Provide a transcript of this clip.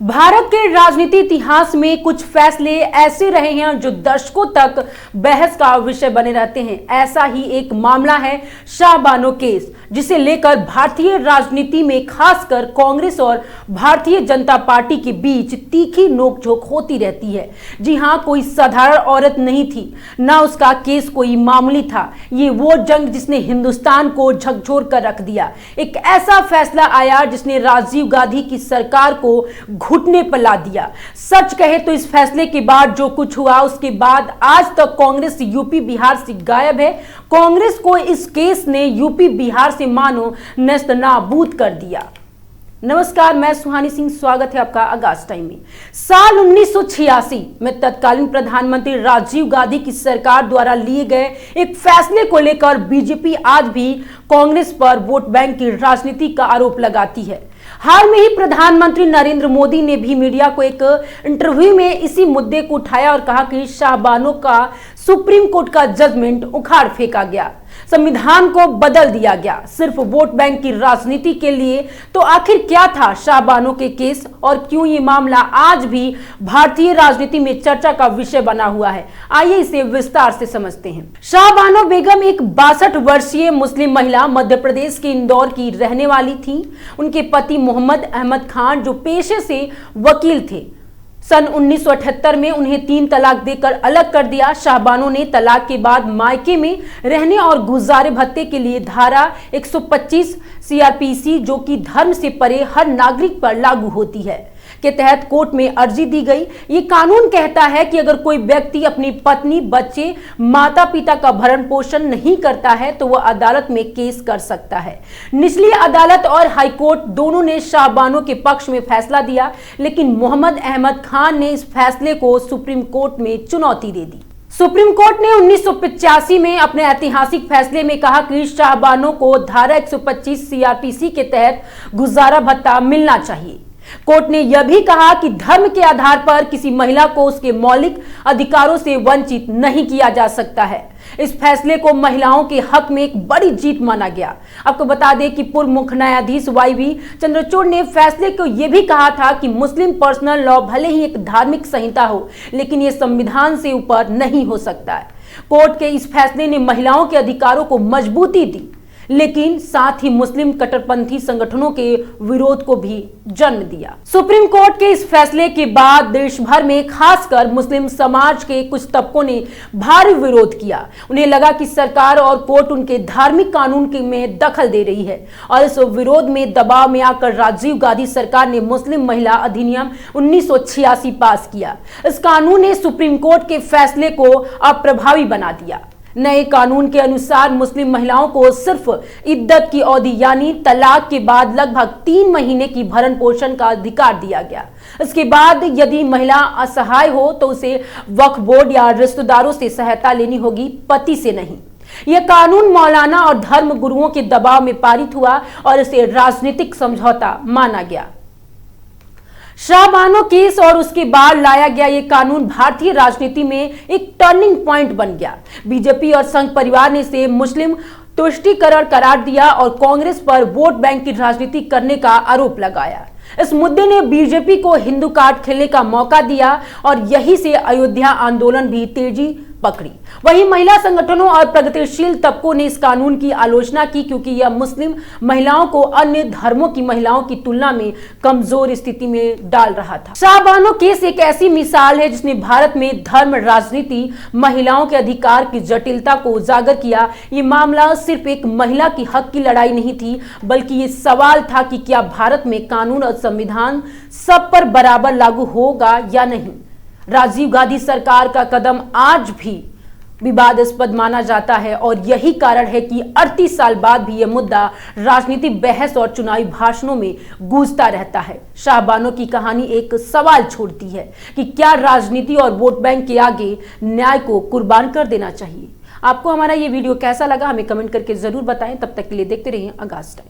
भारत के राजनीति इतिहास में कुछ फैसले ऐसे रहे हैं जो दशकों तक बहस का विषय बने रहते हैं। ऐसा ही एक मामला है शाहबानो केस, जिसे लेकर भारतीय राजनीति में खासकर कांग्रेस और भारतीय जनता पार्टी के बीच तीखी नोकझोंक होती रहती है। जी हां, कोई साधारण औरत नहीं थी, ना उसका केस कोई मामूली था। ये वो जंग जिसने हिंदुस्तान को झकझोर कर रख दिया। एक ऐसा फैसला आया जिसने राजीव गांधी की सरकार को घुटने पर ला दिया। सच कहे तो इस फैसले के बाद जो कुछ हुआ, उसके बाद आज तक कांग्रेस यूपी बिहार से गायब है। कांग्रेस को इस केस ने यूपी बिहार से मानो नेस्तनाबूद कर दिया। नमस्कार, मैं सुहानी सिंह, स्वागत है आपका आगाज टाइम में। साल 1986 में तत्कालीन प्रधानमंत्री राजीव गांधी की सरकार द्वारा लिए गए एक फैसले को लेकर बीजेपी आज भी कांग्रेस पर वोट बैंक की राजनीति का आरोप लगाती है। हाल में ही प्रधानमंत्री नरेंद्र मोदी ने भी मीडिया को एक इंटरव्यू में इसी मुद्दे को उठाया और कहा कि शाहबानो का सुप्रीम कोर्ट का जजमेंट उखाड़ फेंका गया, संविधान को बदल दिया गया सिर्फ वोट बैंक की राजनीति के लिए। तो आखिर क्या था शाहबानो के केस और क्यों ये मामला आज भी भारतीय राजनीति में चर्चा का विषय बना हुआ है, आइए इसे विस्तार से समझते हैं। शाहबानो बेगम एक 62 वर्षीय मुस्लिम महिला मध्य प्रदेश के इंदौर की रहने वाली थी। उनके पति मोहम्मद अहमद खान जो पेशे से वकील थे, सन 1978 में उन्हें 3 तलाक देकर अलग कर दिया। शाहबानो ने तलाक के बाद मायके में रहने और गुजारे भत्ते के लिए धारा 125 सीआरपीसी, जो कि धर्म से परे हर नागरिक पर लागू होती है, के तहत कोर्ट में अर्जी दी गई। ये कानून कहता है कि अगर कोई व्यक्ति अपनी पत्नी, बच्चे, माता पिता का भरण पोषण नहीं करता है तो वह अदालत में केस कर सकता है। निचली अदालत और हाईकोर्ट दोनों ने शाहबानो के पक्ष में फैसला दिया, लेकिन मोहम्मद अहमद खान ने इस फैसले को सुप्रीम कोर्ट में चुनौती दे दी। सुप्रीम कोर्ट ने 1985 में अपने ऐतिहासिक फैसले में कहा कि शाहबानो को धारा 125 सीआरपीसी के तहत गुजारा भत्ता मिलना चाहिए। कोर्ट ने यह भी कहा कि धर्म के आधार पर किसी महिला को उसके मौलिक अधिकारों से वंचित नहीं किया जा सकता है। इस फैसले को महिलाओं के हक में एक बड़ी जीत माना गया। आपको बता दें कि पूर्व मुख्य न्यायाधीश वाई चंद्रचूड़ ने फैसले को यह भी कहा था कि मुस्लिम पर्सनल लॉ भले ही एक धार्मिक संहिता हो, लेकिन यह संविधान से ऊपर नहीं हो सकता है। कोर्ट के इस फैसले ने महिलाओं के अधिकारों को मजबूती दी, लेकिन साथ ही मुस्लिम कट्टरपंथी संगठनों के विरोध को भी जन्म दिया। सुप्रीम कोर्ट के इस फैसले के बाद देश भर में खासकर मुस्लिम समाज के कुछ तबकों ने भारी विरोध किया। उन्हें लगा कि सरकार और कोर्ट उनके धार्मिक कानून में दखल दे रही है, और इस विरोध में दबाव में आकर राजीव गांधी सरकार ने मुस्लिम महिला अधिनियम 1986 पास किया। इस कानून ने सुप्रीम कोर्ट के फैसले को अप्रभावी बना दिया। नए कानून के अनुसार मुस्लिम महिलाओं को सिर्फ इद्दत की अवधि यानी तलाक के बाद लगभग 3 महीने की भरण पोषण का अधिकार दिया गया। इसके बाद यदि महिला असहाय हो तो उसे वक्फ बोर्ड या रिश्तेदारों से सहायता लेनी होगी, पति से नहीं। यह कानून मौलाना और धर्म गुरुओं के दबाव में पारित हुआ और इसे राजनीतिक समझौता माना गया। शाहबानो केस और उसके बाद लाया गया ये कानून भारतीय राजनीति में एक टर्निंग पॉइंट बन गया। बीजेपी और संघ परिवार ने इसे मुस्लिम तुष्टीकरण करार दिया और कांग्रेस पर वोट बैंक की राजनीति करने का आरोप लगाया। इस मुद्दे ने बीजेपी को हिंदू कार्ड खेलने का मौका दिया और यहीं से अयोध्या आंदोलन भी तेजी पकड़ी। वहीं महिला संगठनों और प्रगतिशील तबकों ने इस कानून की आलोचना की, क्योंकि यह मुस्लिम महिलाओं को अन्य धर्मों की महिलाओं की तुलना में कमजोर स्थिति में डाल रहा था। शाहबानो केस एक ऐसी मिसाल है जिसने भारत में धर्म, राजनीति, महिलाओं के अधिकार की जटिलता को उजागर किया। ये मामला सिर्फ एक महिला की हक की लड़ाई नहीं थी, बल्कि ये सवाल था कि क्या भारत में कानून और संविधान सब पर बराबर लागू होगा या नहीं। राजीव गांधी सरकार का कदम आज भी विवादास्पद माना जाता है और यही कारण है कि 38 साल बाद भी यह मुद्दा राजनीतिक बहस और चुनावी भाषणों में गूंजता रहता है। शाहबानो की कहानी एक सवाल छोड़ती है कि क्या राजनीति और वोट बैंक के आगे न्याय को कुर्बान कर देना चाहिए। आपको हमारा ये वीडियो कैसा लगा, हमें कमेंट करके जरूर बताएं। तब तक के लिए देखते रहिए आगाज टाइम।